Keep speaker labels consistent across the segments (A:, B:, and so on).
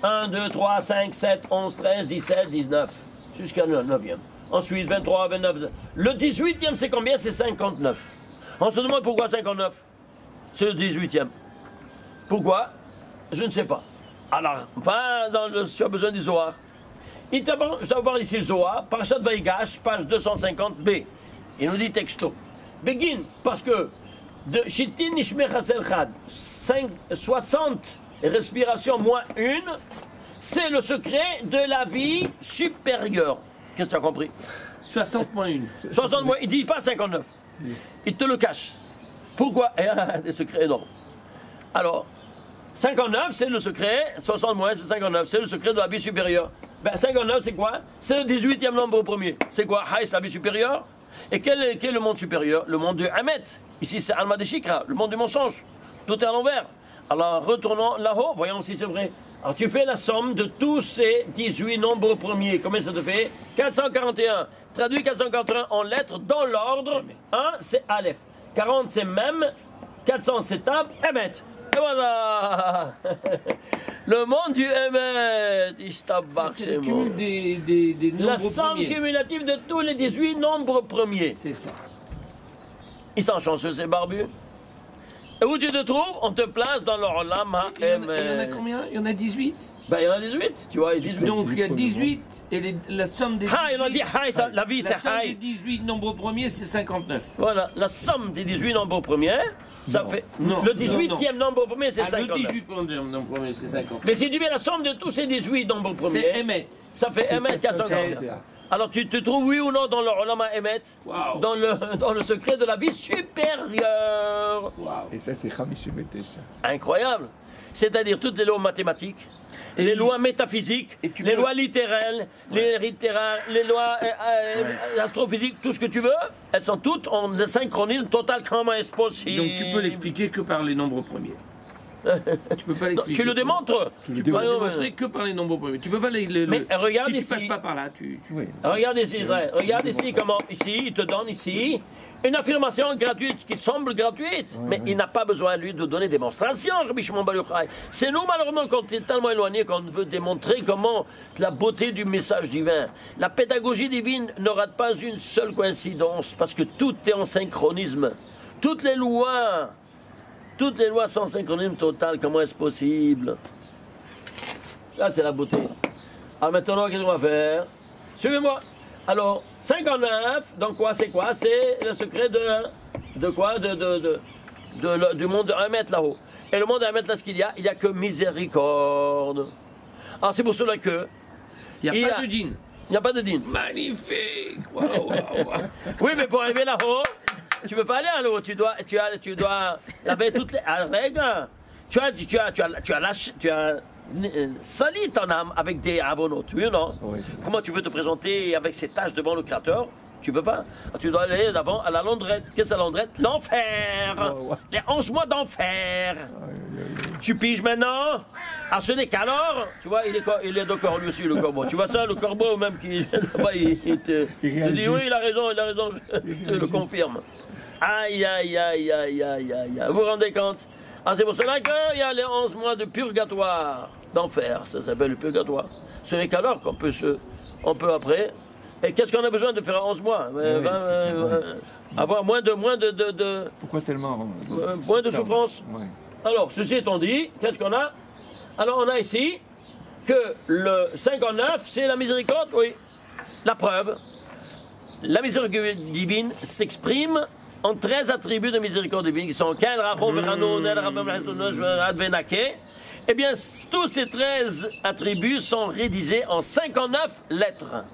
A: 1, 2, 3, 5, 7, 11, 13, 17, 19. Jusqu'à le 9e. Ensuite, 23, 29. Le 18e, c'est combien? C'est 59. On se demande pourquoi 59? C'est le 18e. Pourquoi? Je ne sais pas. Alors, enfin, tu as besoin du Zohar. Je dois voir ici le Zohar, Parashat Vaïgash, page 250b. Il nous dit texto. Begin, parce que de Shittin Nishme Chasel Chad, 60 respirations moins une, c'est le secret de la vie supérieure. Qu'est-ce que tu as compris?
B: 60 moins une.
A: 60 moins, il dit pas 59. Il te le cache. Pourquoi? Il y a des secrets énormes. Alors, 59, c'est le secret, 60 moins, c'est 59, c'est le secret de la vie supérieure. Ben, 59, c'est quoi? C'est le 18e nombre au premier. C'est quoi? C'est la vie supérieure. Et quel est le monde supérieur? Le monde de Hamet. Ici, c'est Alma de Shikra, le monde du mensonge. Tout est à l'envers. Alors, retournons là-haut, voyons si c'est vrai. Alors, tu fais la somme de tous ces 18 nombres premiers. Combien ça te fait? 441. Traduis 441 en lettres dans l'ordre. 1, c'est Aleph. 40, c'est Mem. 400, c'est Tab. Emet. Et voilà. Le monde du Emet.
B: C'est le cumul des nombres
A: la somme
B: premiers.
A: cumulative de tous les 18 nombres premiers.
B: C'est ça.
A: Ils sont chanceux, ces barbus. Et où tu te trouves? On te place dans le Olam
B: Il y en a combien? Il y en a 18.
A: Ben, il y en a 18, tu vois, il y a 18.
B: Donc il y a 18 et la somme des 18...
A: Il y en a dit la vie c'est
B: La somme des
A: Haï.
B: 18 nombres premiers, c'est 59.
A: Voilà, la somme des 18 nombres premiers, ça fait...
B: Non,
A: le 18e nombre premier, c'est
B: Le
A: 59.
B: 18 nombres premiers, c'est 50.
A: Mais si tu mets la somme de tous ces 18 nombres
B: C'est
A: premiers,
B: Emet.
A: ça fait Emet 440. Alors tu te trouves, oui ou non, dans le Olama Emet,
B: Wow.
A: dans le secret de la vie supérieure.
B: Wow.
C: Et ça, c'est Hamishim Etesha.
A: Incroyable. C'est-à-dire toutes les lois mathématiques, les lois métaphysiques, les lois littéraires, les lois astrophysiques, tout ce que tu veux, elles sont toutes en synchronisme total. Comment est-ce possible?
B: Donc tu peux l'expliquer que par les nombres premiers. Tu peux pas l'expliquer.
A: Tu le démontres.
B: Tu peux le démontrer que par les nombres premiers. Tu peux pas
A: Mais regarde
B: si
A: ici.
B: tu passes pas par là,
C: Oui.
A: Regarde ici, Israël. Regarde ici comment, ici, il te donne ici une affirmation gratuite qui semble gratuite, mais il n'a pas besoin, lui, de donner démonstration, Rabbi Shimon Bar Yochai. C'est nous, malheureusement, quand on est tellement éloigné qu'on veut démontrer comment la beauté du message divin. La pédagogie divine ne rate pas une seule coïncidence, parce que tout est en synchronisme. Toutes les lois sont en synchronisme total. Comment est-ce possible? Ça, c'est la beauté. Alors maintenant, qu'est-ce qu'on va faire? Suivez-moi. Alors, 59, donc quoi, c'est quoi? C'est le secret de quoi? Du monde de 1 mètre là-haut. Et le monde de 1 mètre, là, ce qu'il y a? Il n'y a que miséricorde. Alors, c'est pour cela que...
B: Il n'y a pas de dîne.
A: Il n'y a pas de dîne.
B: Magnifique. Waouh.
A: Oui, mais pour arriver là-haut, tu ne peux pas aller à l'eau. Tu dois laver toutes les règles. Tu as sali ton âme avec des avonot, oui, non?
C: Oui.
A: Comment tu veux te présenter avec ces tâches devant le Créateur? Tu peux pas. Tu dois aller d'avant à la landrette. Qu'est-ce que la landrette? L'enfer.
C: Oh, ouais.
A: Les 11 mois d'enfer. Tu piges maintenant. Ah, ce n'est qu'alors, tu vois, il est d'accord lui aussi, le corbeau. Tu vois ça, le corbeau même qui là-bas, il te dit oui, il a raison, je te le confirme. Aïe, aïe, aïe, aïe, aïe, aïe. Vous vous rendez compte? Ah, c'est pour cela qu'il y a les 11 mois de purgatoire, d'enfer, ça s'appelle le purgatoire. Ce n'est qu'alors qu'on peut après. Et qu'est-ce qu'on a besoin de faire 11 mois? Avoir moins de
C: Pourquoi tellement
A: moins de souffrance.
C: Ouais.
A: Alors, ceci étant dit, qu'est-ce qu'on a? Alors, on a ici que le 59, c'est la miséricorde, oui. La preuve, la miséricorde divine s'exprime en 13 attributs de miséricorde divine qui sont Kel, Rachom, Verano, Nel, Rabam, Heslonosh, Advenake. Eh bien, tous ces 13 attributs sont rédigés en 59 lettres.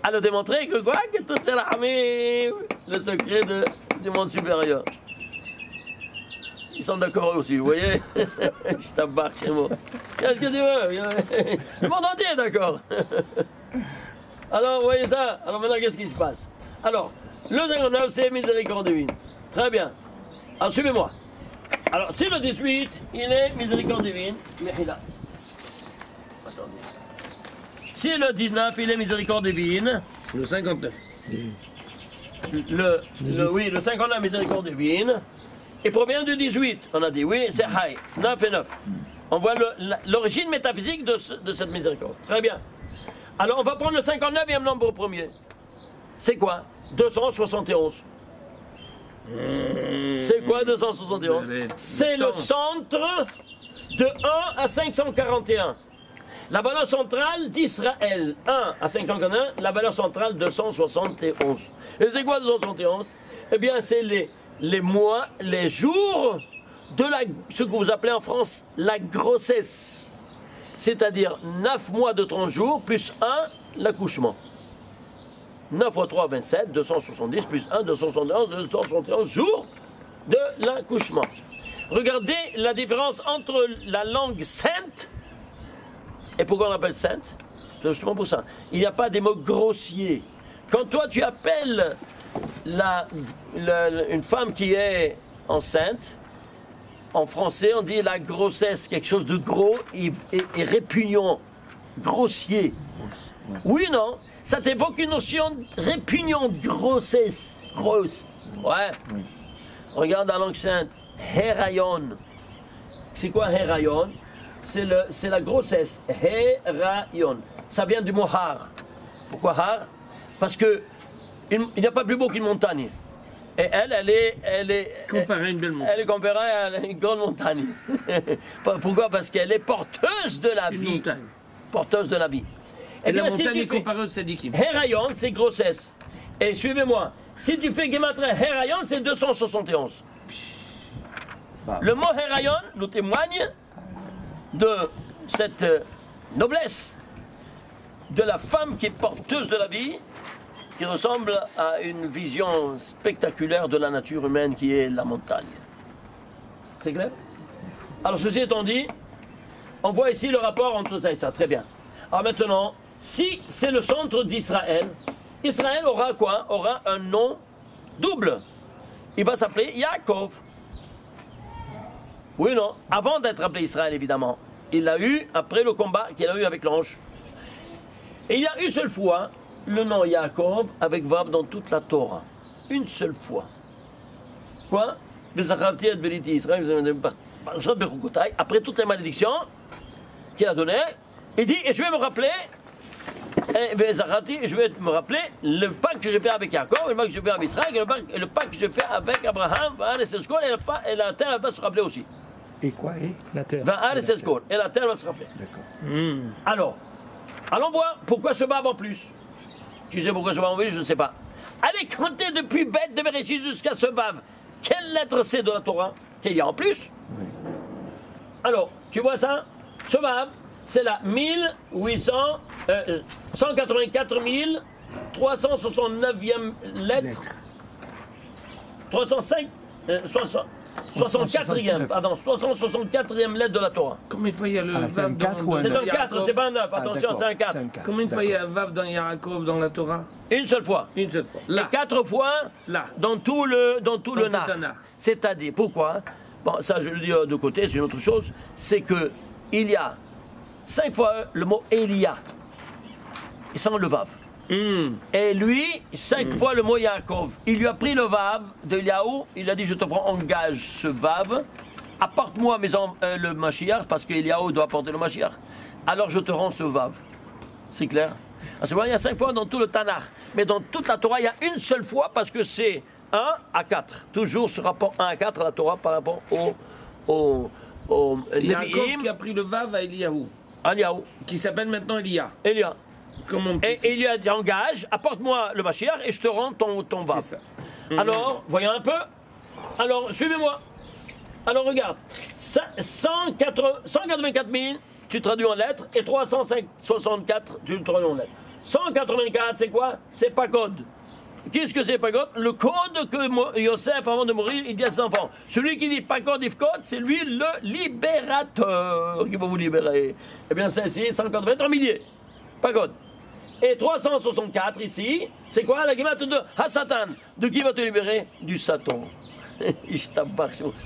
A: À le démontrer que quoi? Que tout c'est le secret du monde supérieur. Ils sont d'accord aussi, vous voyez? Je t'embarque chez moi. Qu'est-ce que tu veux? Le monde entier est d'accord. Alors, vous voyez ça? Alors maintenant, qu'est-ce qui se passe? Alors, le 59, c'est miséricorde divine. Très bien. Alors, suivez-moi. Alors, si le 18, il est miséricorde divine, Mehila. Attendez. Si le 19, il est miséricorde divine,
B: Le 59.
A: oui, le 59, miséricorde divine, il provient du 18. On a dit, oui, c'est Haï, 9 et 9. On voit l'origine métaphysique de cette miséricorde. Très bien. Alors, on va prendre le 59e nombre premier. C'est quoi? 271. C'est quoi 271? C'est le centre de 1 à 541. La valeur centrale d'Israël, 1 à 541, la valeur centrale 271. Et c'est quoi 271? Eh bien, c'est les mois, les jours de ce que vous appelez en France la grossesse. C'est-à-dire 9 mois de 30 jours plus 1, l'accouchement. 9 fois 3, 27, 270 plus 1, 271, 271 jours de l'accouchement. Regardez la différence entre la langue sainte. Et pourquoi on appelle sainte? C'est justement pour ça. Il n'y a pas des mots grossiers. Quand toi tu appelles une femme qui est enceinte, en français on dit la grossesse, quelque chose de gros et répugnant, grossier. Oui, non? Ça t'évoque une notion répugnante, grossesse, grosse. Ouais. Regarde la langue sainte. Herayon. C'est quoi Herayon? C'est la grossesse. Herayon. Ça vient du mot har. Pourquoi har? Parce que il n'y a pas plus beau qu'une montagne. Et elle est
B: comparée à une belle montagne.
A: Elle est comparée à une grande montagne. Pourquoi? Parce qu'elle est porteuse de la vie.
B: Montagne.
A: Porteuse de la vie.
B: Et la montagne est comparée au tzadikim.
A: Herayon, c'est grossesse. Et suivez-moi. Si tu fais Gematria Herayon, c'est 271. Le mot Herayon nous témoigne de cette noblesse de la femme qui est porteuse de la vie, qui ressemble à une vision spectaculaire de la nature humaine qui est la montagne. C'est clair? Alors ceci étant dit, on voit ici le rapport entre ça et ça. Très bien. Alors maintenant, si c'est le centre d'Israël, Israël aura quoi? Aura un nom double. Il va s'appeler Yaakov. Oui ou non? Avant d'être appelé Israël, évidemment. Il l'a eu après le combat qu'il a eu avec l'ange. Et il y a une seule fois le nom Yaakov avec Vav dans toute la Torah. Une seule fois. Quoi? Après toutes les malédictions qu'il a données, il dit, et je vais me rappeler, je vais me rappeler le pacte que j'ai fait avec Yaakov, le pacte que j'ai fait avec Israël, et le pacte que j'ai fait avec Abraham, et la terre va se rappeler aussi.
C: Et quoi? Et
D: la terre.
A: Et la terre va se rappeler.
C: D'accord.
A: Alors, allons voir pourquoi ce Vav en plus. Tu sais pourquoi ce Vav en plus? Je ne sais pas. Allez compter depuis Beth de Bereshit jusqu'à ce Vav. Quelle lettre c'est de la Torah qu'il y a en plus?
C: Oui.
A: Alors, tu vois ça? Ce Vav, c'est la 184 369e lettre. 305, 64e, pardon, 64e lettre de la Torah.
B: Combien de fois il y a le Vav
C: c'est un 4 ou un
A: C'est
C: 9?
A: un 4, c'est pas un 9, attention,
C: d'accord,
A: c'est un 4.
B: Combien de fois il y a Vav dans Yaakov dans la Torah?
A: Une seule fois.
B: Une seule fois.
A: Et 4 fois
B: Là.
A: dans tout le Nar.
B: Tanakh.
A: C'est-à-dire, pourquoi? Bon, ça je le dis de côté, c'est une autre chose. C'est que il y a 5 fois le mot Elia, sans le Vav. Et lui, 5 fois le mot Yaakov. Il lui a pris le Vav de Eliaou, il a dit, je te prends en gage ce Vav, apporte-moi le Mashiach, parce que Eliaou doit apporter le Mashiach. Alors je te rends ce Vav. C'est clair? C'est vrai, il y a 5 fois dans tout le Tanakh. Mais dans toute la Torah, il y a une seule fois, parce que c'est 1 à 4. Toujours ce rapport 1 à 4 à la Torah par rapport au
B: C'est Yaakov
A: Lévi'im,
B: qui a pris le Vav à Eliaou,
A: à Eliaou.
B: qui s'appelle maintenant Elia.
A: Elia.
B: Comme mon
A: Et
B: petit-fils.
A: il lui a dit, engage, apporte-moi le Mashiach et je te rends ton Vav.
B: C'est ça.
A: Alors, voyons un peu. Alors, suivez-moi. Alors, regarde. 184 000, tu traduis en lettres, et 364, tu le traduis en lettres. 184, c'est quoi? C'est pas code. Qu'est-ce que c'est pas code? Le code que Yosef, avant de mourir, il dit à ses enfants. Celui qui dit pas code, if code, c'est lui le libérateur qui va vous libérer. Eh bien, c'est ici, 183 milliers. Pas code. Et 364 ici, c'est quoi la guimate de Hassatan? De qui va te libérer? Du Satan.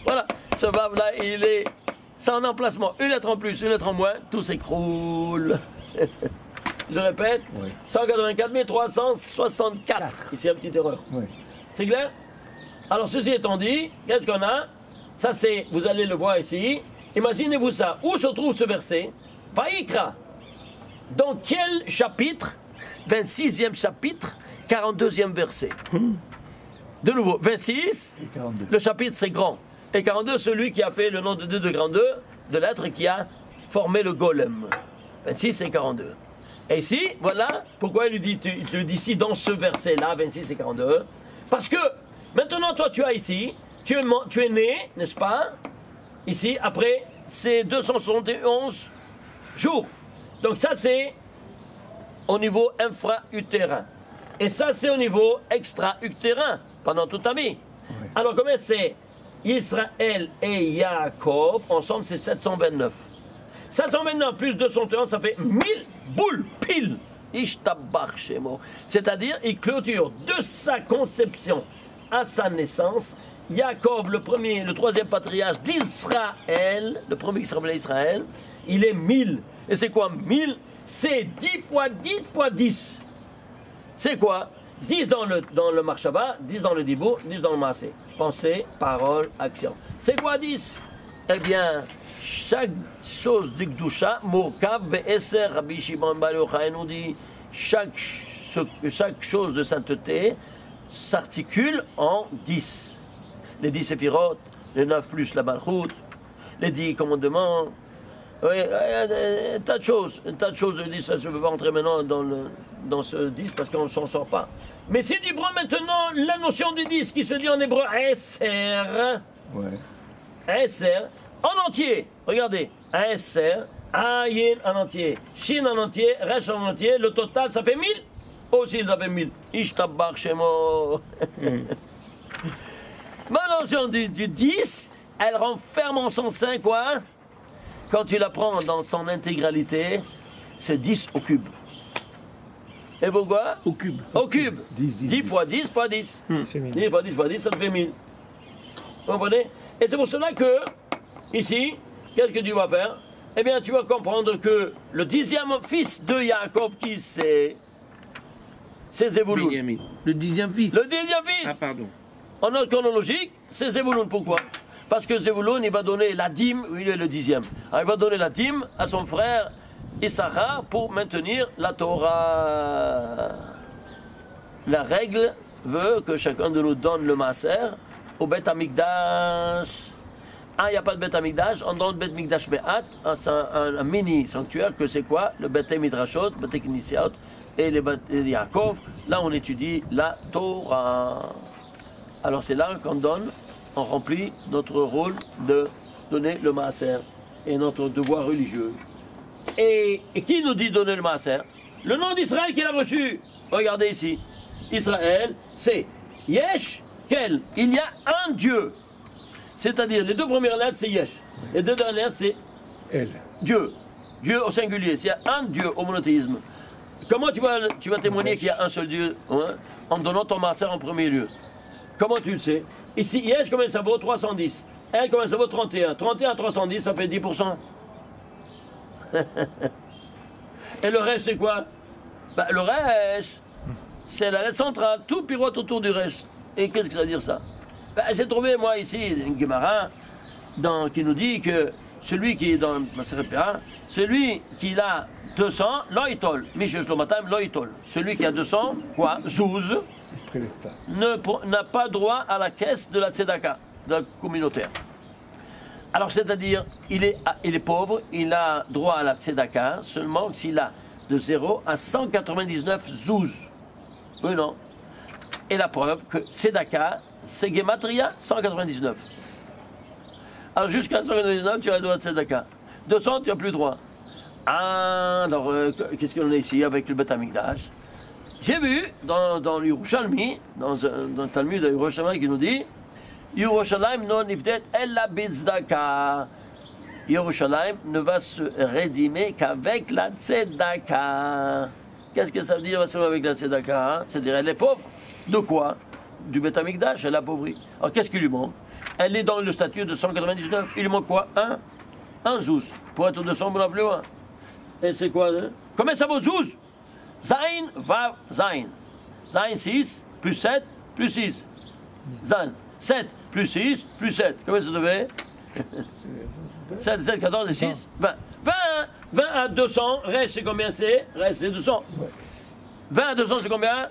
A: Voilà, ce Vav-là, il est sans emplacement. Une lettre en plus, une lettre en moins, tout s'écroule. Je répète,
C: Oui.
A: 184 364. Ici, une petite erreur.
C: Oui.
A: C'est clair? Alors, ceci étant dit, qu'est-ce qu'on a? Ça, c'est, vous allez le voir ici, Imaginez-vous ça. Où se trouve ce verset? Vaïkra. Dans quel chapitre? 26e chapitre, 42e verset. De nouveau, 26,
C: Et 42.
A: le chapitre c'est grand. Et 42, celui qui a fait le nom de Dieu de grand 2, de l'être qui a formé le golem. 26 et 42. Et ici, voilà pourquoi il te dit ici dans ce verset-là, 26 et 42. Parce que maintenant, toi, tu as ici, tu es né, n'est-ce pas? Ici, après ces 271 jours. Donc ça, c'est au niveau infra-utérin. Et ça, c'est au niveau extra-utérin, pendant toute ta vie.
C: Ouais.
A: Alors, comment c'est Israël et Jacob, ensemble, c'est 729. 729 plus 231, ça fait 1000 boules, pile. Ishtabach Shemo. C'est-à-dire, il clôture de sa conception à sa naissance. Jacob, le troisième patriarche d'Israël, le premier qui s'appelait Israël, il est 1000. Et c'est quoi 1000? C'est 10 fois 10 fois 10. C'est quoi? 10 dans le Marshava, 10 dans le Dibour, 10 dans le Maasé. Pensée, parole, action. C'est quoi 10? Eh bien, chaque chose du Gdusha, Mourkav, Be'eser, Rabbi Shimon Bar Yochai nous dit, chaque chose de sainteté s'articule en 10. Les 10 séphirotes, les 9 plus la Malchut, les 10 commandements, oui, un tas de choses de 10, ça, je ne veux pas entrer maintenant dans ce 10 parce qu'on ne s'en sort pas. Mais si tu prends maintenant la notion du 10 qui se dit en hébreu Eser,
C: Ouais.
A: Eser, en entier, regardez, Eser, Ayin en entier, Shin en entier, Resh en entier, le total ça fait 1000? Aussi ça fait 1000. Ishtabach Shemo. Ma notion du 10, elle renferme en son sein quoi? Quand tu la prends dans son intégralité, c'est 10 au cube. Et pourquoi?
B: Au cube.
A: Au cube. 10 fois 10 fois 10. 10 fois 10 fois 10, ça te fait 1000. Vous comprenez? Et c'est pour cela que, ici, qu'est-ce que tu vas faire? Eh bien, tu vas comprendre que le 10e fils de Jacob, qui c'est? C'est Zévouloun.
B: Benjamin. Le 10e fils.
A: Le 10e fils!
B: Ah, pardon.
A: En ordre chronologique, c'est Zévouloun. Pourquoi? Parce que Zévouloun, il va donner la dîme, il est le 10e. Alors, il va donner la dîme à son frère Issachar pour maintenir la Torah. La règle veut que chacun de nous donne le maaser au Beth Amikdash. Ah, il n'y a pas de Beth Amikdash, on donne Beth Mikdash Me'at, un mini sanctuaire que c'est quoi? Le Beth Midrashot, Beth Knisiot et les Beth Yaakov. Là, on étudie la Torah. Alors, c'est là qu'on donne. On remplit notre rôle de donner le maaser et notre devoir religieux. Et qui nous dit donner le maaser? Le nom d'Israël qu'il a reçu. Regardez ici. Israël, c'est Yesh Kel. Il y a un Dieu. C'est-à-dire, les deux premières lettres, c'est Yesh. Les deux dernières, c'est
C: Elle.
A: Dieu. Dieu au singulier. S'il y a un Dieu au monothéisme. Comment tu vas témoigner qu'il y a un seul Dieu hein, en donnant ton maaser en premier lieu? Comment tu le sais? Ici, Yesh, combien ça vaut? 310. Elle, combien ça vaut? 31. 31 310, ça fait 10%. Et le reste, c'est quoi? Ben, le reste, c'est la lettre centrale. Tout pirouette autour du reste. Et qu'est-ce que ça veut dire ça? Ben, j'ai trouvé, moi, ici, une Gemara qui nous dit que celui qui est dans Maseret Péra, celui qui a 200, loïtol. Mishesh Lomatam, loïtol. Celui qui a 200, quoi? Zouz.
C: Il prélève pas.
A: N'a pas droit à la caisse de la tzedaka, de la communautaire. Alors, c'est-à-dire, il est pauvre, il a droit à la tzedaka seulement s'il a de 0 à 199 zouz. Oui, non. Et la preuve que tzedaka, c'est gematria 199. Alors, jusqu'à 199, tu as le droit de tzedaka. 200, tu n'as plus droit. Ah, alors, qu'est-ce qu'on a ici avec le Beth Amikdash? J'ai vu dans l'Yerushalmi, dans le Talmud de Yerushalmi qui nous dit Yerushalayim non nifdet ella bitzdaka. Yerushalayim ne va se rédimer qu'avec la tzedaka. Qu'est-ce que ça veut dire seulement avec la tzedaka? Hein? C'est-à-dire elle est pauvre. De quoi? Du Beth Amikdash, elle est appauvrie. Alors qu'est-ce qui lui manque? Elle est dans le statut de 199. Il lui manque quoi? Un zouz. Pour être de 200 plus loin. Et c'est quoi? Hein? Combien ça vaut zouz? Zain, Vav, Zain. Zain 6, plus 7, plus 6. Zain. 7, plus 6, plus 7. Combien ça devait? 7, 7, 14 et 6, 20. 20 à 200, reste c'est combien c'est? Reste c'est 200. 20 à 200 c'est combien?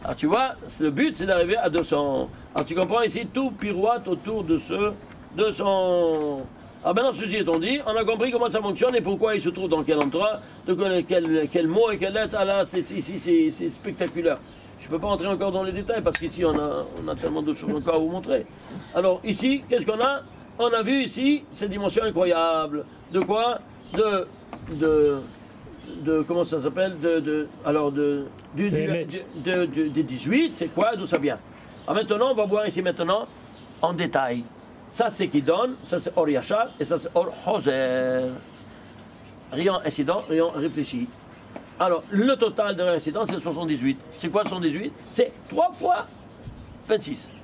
A: Alors tu vois, le but c'est d'arriver à 200. Alors tu comprends ici, tout pirouette autour de ce 200. Alors maintenant, ceci étant dit, on a compris comment ça fonctionne et pourquoi il se trouve dans quel endroit, quel mot et quelle lettre. Ah là, c'est spectaculaire. Je ne peux pas entrer encore dans les détails parce qu'ici on a tellement d'autres choses encore à vous montrer. Alors ici, qu'est-ce qu'on a? On a vu ici ces dimensions incroyables. De quoi? Comment ça s'appelle? Des 18, c'est quoi? D'où ça vient? Alors maintenant, on va voir ici maintenant en détail. Ça c'est qui donne, ça c'est Or Yachar et ça c'est Or Hoser. Rayon incident, rayon réfléchi. Alors, le total de l'incident, c'est 78. C'est quoi 78? C'est 3 fois 26.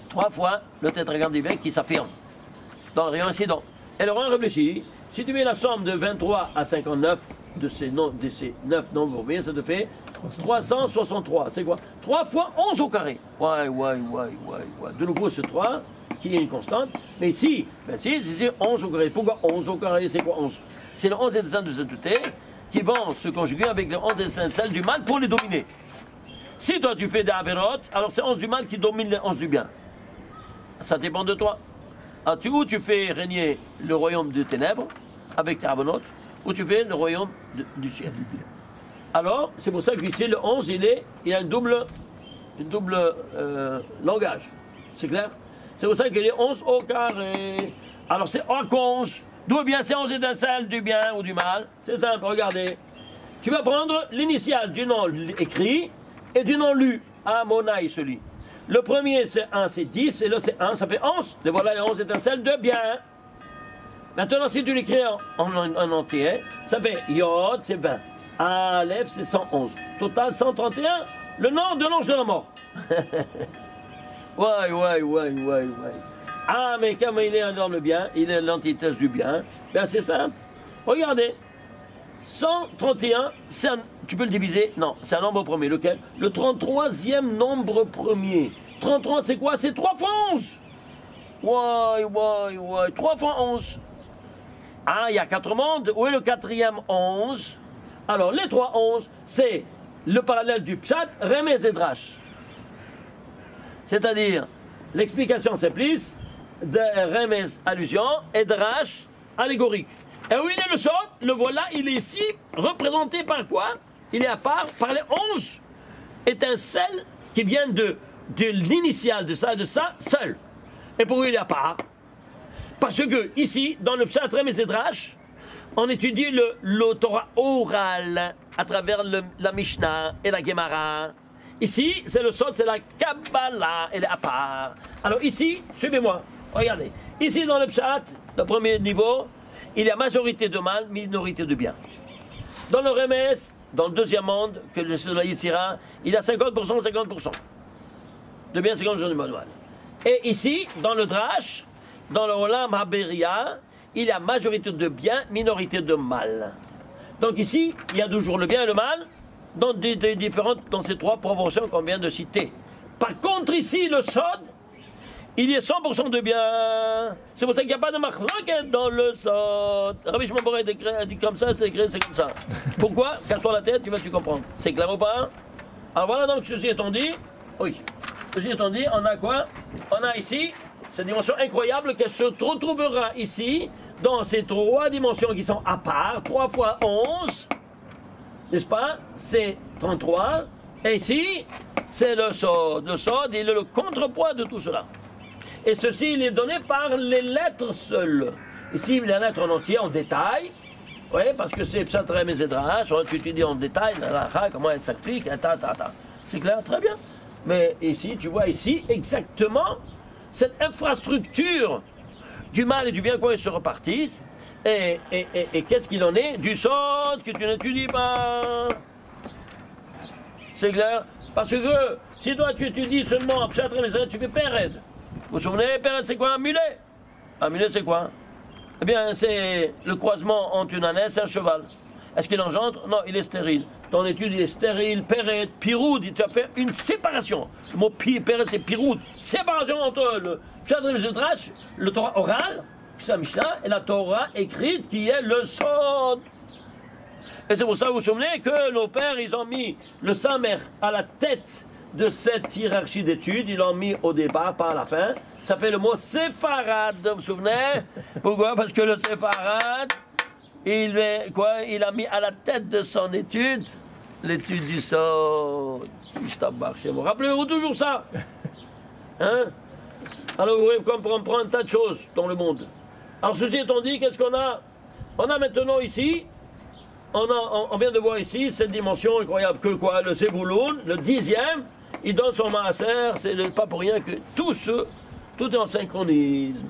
A: 3 fois le tétragramme divin qui s'affirme dans le rayon incident. Et le rayon réfléchi, si tu mets la somme de 23 à 59 de ces 9 nombres, ça te fait 363. C'est quoi? 3 fois 11 au carré. Ouais. De nouveau, ce 3 qui est une constante. Mais ici, 26, ici 11 au carré. Pourquoi 11 au carré? C'est quoi 11? C'est le 11 et des de sainteté qui vont se conjuguer avec le 11 des celles du mal pour les dominer. Si toi tu fais des avérotes, alors c'est 11 du mal qui domine les 11 du bien. Ça dépend de toi. Alors, ou tu fais régner le royaume des ténèbres avec tes avonotes, ou tu fais le royaume du ciel. Alors, c'est pour ça qu'ici le 11, il a un double langage. C'est clair? C'est pour ça qu'il est 11 au carré. Alors c'est Or11. D'où vient ces 11 étincelles du bien ou du mal? C'est simple, regardez. Tu vas prendre l'initiale du nom écrit et du nom lu. Amonai se lit. Le premier c'est 1, c'est 10, et là c'est 1, ça fait 11. Et voilà les 11 étincelles de bien. Maintenant, si tu l'écris en entier, ça fait Yod, c'est 20. Aleph, c'est 111. Total, 131. Le nom de l'ange de la mort. Ouais. Ah, mais comme il est dans le bien, il est l'antithèse du bien, ben c'est simple. Regardez. 131, tu peux le diviser? Non, c'est un nombre premier. Lequel? Le 33e nombre premier. 33, c'est quoi? C'est 3 fois 11. Ouais. 3 fois 11. Ah, il y a 4 mondes. Où est le 4e 11? Alors, les 3 11, c'est le parallèle du Pshat, Remez et Drash. C'est-à-dire, l'explication simpliste de Remez, allusion, et Drash, allégorique. Et où il est le Sod? Le voilà, il est ici, représenté par quoi? Il est à part par les 11 étincelles qui viennent de l'initiale de ça, seul. Et pourquoi il est à part? Parce que ici, dans le Pshat, Remez et Drash, on étudie le Torah oral à travers la Mishnah et la Gemara. Ici, c'est le Sod, c'est la Kabbalah, elle est à part. Alors ici, suivez-moi, regardez. Ici, dans le Pshat, le premier niveau, il y a majorité de mal, minorité de bien. Dans le Remez, dans le deuxième monde, que le Sod Yitzira, il y a 50%, 50%. De bien, 50% de mal. Et ici, dans le Drash, dans le Olam Haberia, il y a majorité de bien, minorité de mal. Donc ici, il y a toujours le bien et le mal, dans ces 3 proportions qu'on vient de citer. Par contre, ici, le Sod, il y a 100% de bien. C'est pour ça qu'il n'y a pas de marloquette dans le Sod. Rabbi Shimon Bar Yochai a dit comme ça, c'est écrit, c'est comme ça. Pourquoi? Casse-toi la tête, tu vas-tu comprendre. C'est clair ou pas? Alors voilà, donc, ceci étant dit, on a quoi? On a ici cette dimension incroyable qu'elle se retrouvera ici, dans ces 3 dimensions qui sont à part, 3 fois 11, n'est-ce pas? C'est 33. Et ici, c'est le Sod. Le Sod, il est le contrepoids de tout cela. Et ceci, il est donné par les lettres seules. Ici, les lettres en entier, en détail. Oui, parce que c'est Pshat Remez et Drash. On étudie en détail, comment elle s'applique, C'est clair? Très bien. Mais ici, tu vois ici, exactement, cette infrastructure du mal et du bien, quand ils se repartissent. Et qu'est-ce qu'il en est? Du Sod que tu n'étudies pas. C'est clair? Parce que si toi tu étudies seulement Pshat Remez, tu fais Péred. Vous vous souvenez, Péred c'est quoi? Un mulet. Un mulet c'est quoi? Eh bien c'est le croisement entre une ânesse et un cheval. Est-ce qu'il engendre? Non, il est stérile. Ton étude il est stérile, Péred, Piroud, tu as fait une séparation. Le mot Péred c'est Piroud. Séparation entre le Pshat Midrash, le Torah oral, c'est la Mishnah, et la Torah écrite qui est le Sod. Et c'est pour ça, vous vous souvenez que nos pères, ils ont mis le Samer à la tête de cette hiérarchie d'études, ils l'ont mis au départ, pas à la fin. Ça fait le mot Séfarad, vous vous souvenez? Pourquoi? Parce que le Séfarad, il a mis à la tête de son étude l'étude du Sod. Rappelez-vous toujours ça. Hein? Alors vous voyez qu'on prend un tas de choses dans le monde. Alors ceci étant dit, qu'est-ce qu'on a? On a maintenant ici, on vient de voir ici cette dimension incroyable que quoi? Le Zebouloun, le 10e, il donne son maaser, c'est pas pour rien que tout est en synchronisme.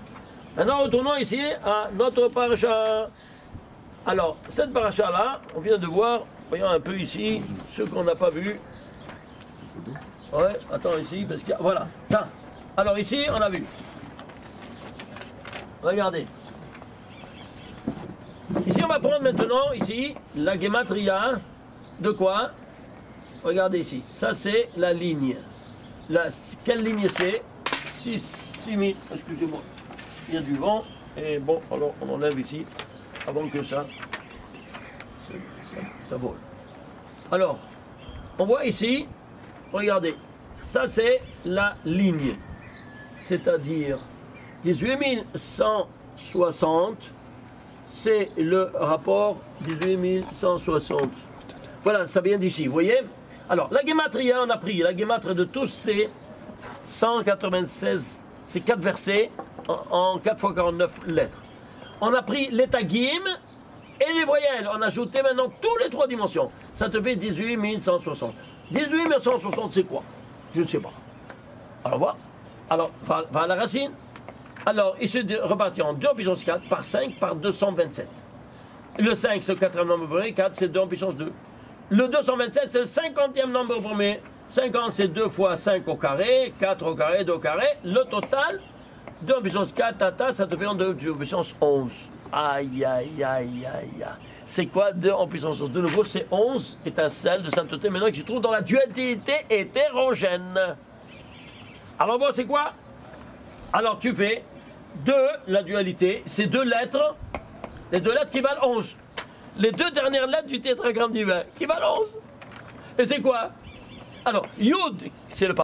A: Maintenant retournons ici à notre paracha. Alors cette paracha-là, on vient de voir, voyons un peu ici, ce qu'on n'a pas vu. Ouais, attends ici, parce que voilà, ça. Alors ici, on a vu. Regardez. Ici, on va prendre maintenant, ici, la gematria. De quoi? Regardez ici. Ça, c'est la ligne. Quelle ligne c'est? 6000. Excusez-moi. Il y a du vent. Et bon, alors, on enlève ici, avant que ça vole. Alors, on voit ici, regardez. Ça, c'est la ligne. C'est-à-dire 18160, c'est le rapport 18160. Voilà, ça vient d'ici, vous voyez? Alors, la gematria, on a pris la gematria de tous ces 196, c'est 4 versets en 4 fois 49 lettres. On a pris les tagim et les voyelles. On a ajouté maintenant toutes les 3 dimensions. Ça te fait 18160. 18160, c'est quoi? Je ne sais pas. Alors, voilà. Alors, va à la racine. Alors, il se repartit en 2 en puissance 4 par 5 par 227. Le 5, c'est le 4e nombre premier. 4, c'est 2 en puissance 2. Le 227, c'est le 50e nombre premier. 50, c'est 2 fois 5 au carré. 4 au carré, 2 au carré. Le total, 2 en puissance 4, tata, ça te fait en 2 en puissance 11. Aïe, aïe, aïe, aïe. C'est quoi 2 en puissance 11? De nouveau, c'est 11 étincelles de sainteté maintenant qui se trouve dans la dualité hétérogène. Alors bon, c'est quoi? Alors tu fais la dualité, c'est 2 lettres, les 2 lettres qui valent 11. Les 2 dernières lettres du tétragramme divin qui valent 11. Et c'est quoi? Alors, Yud, c'est le